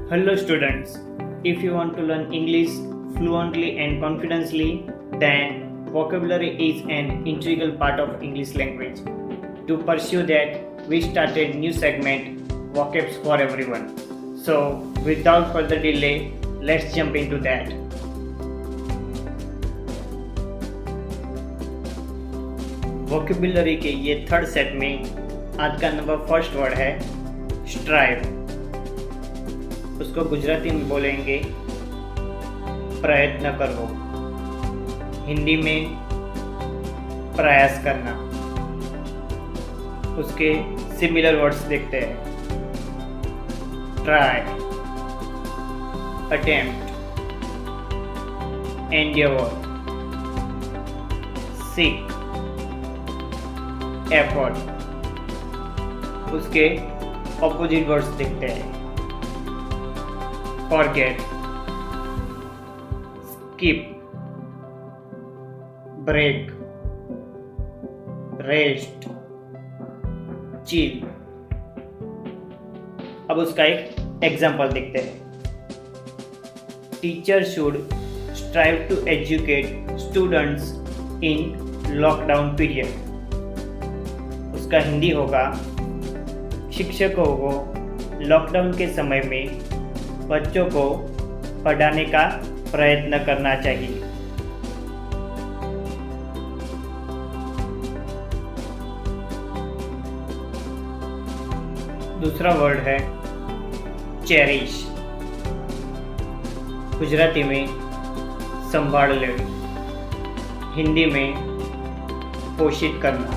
Hello students, if you want to learn English fluently and confidently, then vocabulary is an integral part of English language. To pursue that, we started new segment Vocabs for Everyone. So, without further delay, let's jump into that. Vocabulary के ये third set में आज का number first word है strive. उसको गुजराती में बोलेंगे प्रयत्न करो, हिंदी में प्रयास करना। उसके सिमिलर वर्ड्स देखते हैं। Try, attempt, endeavour, seek, effort. उसके ऑपोजिट वर्ड्स देखते हैं। Forget, skip, break, rest, chill. अब उसका एक एग्जाम्पल देखते हैं। Teacher should strive to educate students in lockdown period. उसका हिंदी होगा शिक्षकों को लॉकडाउन के समय में बच्चों को पढ़ाने का प्रयत्न करना चाहिए। दूसरा वर्ड है चेरिश। गुजराती में संभाल ले, हिंदी में पोषित करना।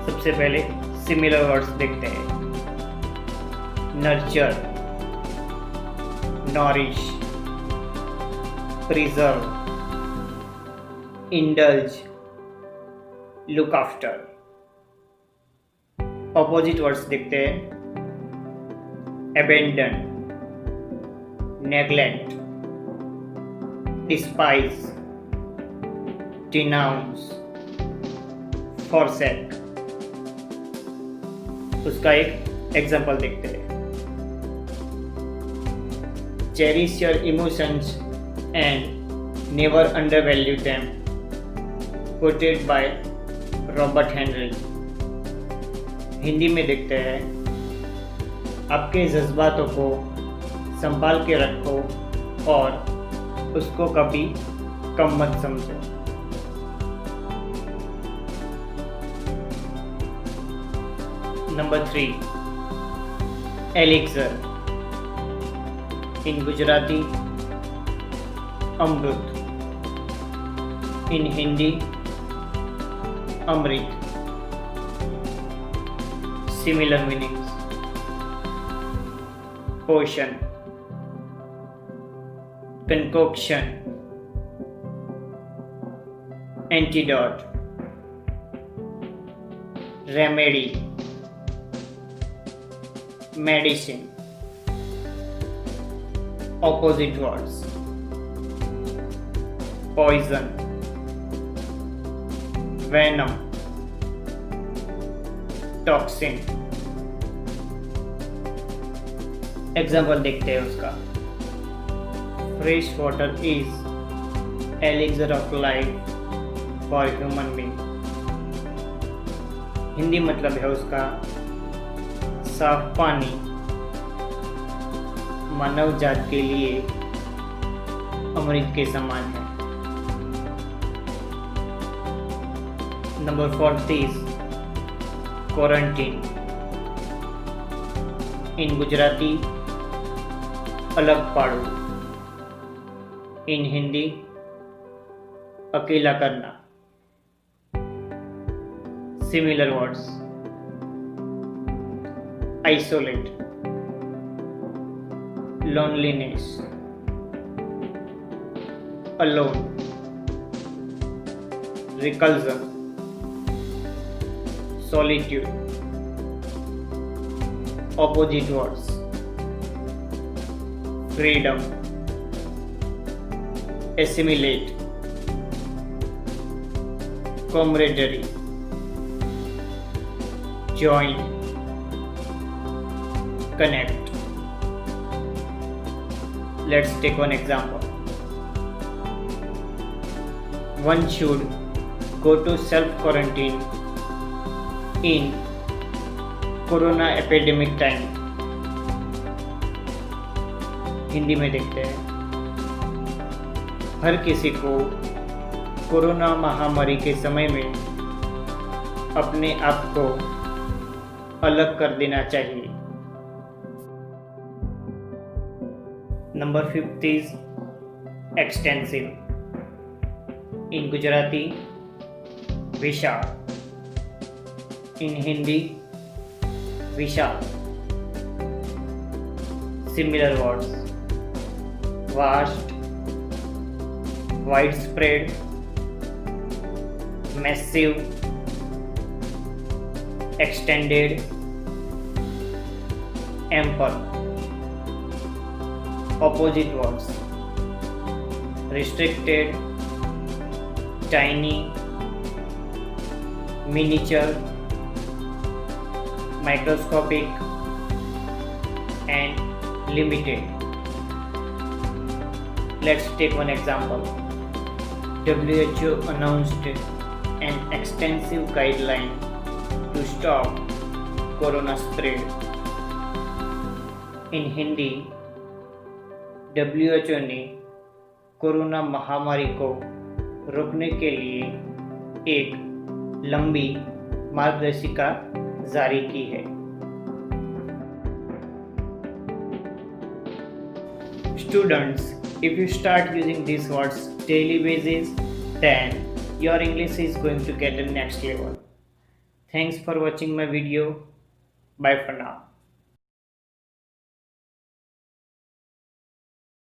सबसे पहले सिमिलर वर्ड्स देखते हैं। Nurture, nourish, preserve, indulge, look after. Opposite words देखते हैं। Abandon, neglect, despise, denounce, forsake. उसका एक एग्जाम्पल देखते हैं। Cherish your emotions and never undervalue them. Quoted by Robert Henry. Hindi में देखते हैं। आपके जज्बातों को संभाल के रखो और उसको कभी कम मत समझो। Number 3, elixir. इन गुजराती अमृत, इन हिंदी अमृत। Similar meanings. Potion, concoction, antidote, remedy, medicine. Opposite words. Poison, venom, toxin। Example देखते हैं उसका। Fresh water is elixir of life for human being. Hindi मतलब है उसका साफ पानी मानव जात के लिए अमृत के समान है। Number 4 is quarantine. In Gujarati अलग पाड़ो, इन हिंदी अकेला करना। Similar words. Isolate, loneliness, alone, reclusion, solitude। Opposite words. Freedom, assimilate, camaraderie, join, connect। Let's take one example. One should go to self-quarantine in corona epidemic time. Hindi में देखते हैं. हर किसी को corona महामारी के समय में अपने आप को अलग कर देना चाहिए. Number 5 is extensive. In Gujarati, Vishal. In Hindi, Vishal. Similar words: vast, widespread, massive, extended, ample. Opposite words: restricted, tiny, miniature, microscopic, and limited. Let's take one example. WHO announced an extensive guideline to stop corona spread. In Hindi, WHO ने corona महामारी को रोकने के लिए एक लंबी मार्गदर्शिका जारी की है. Students, if you start using these words daily basis, then your English is going to get the next level. Thanks for watching my video. Bye for now.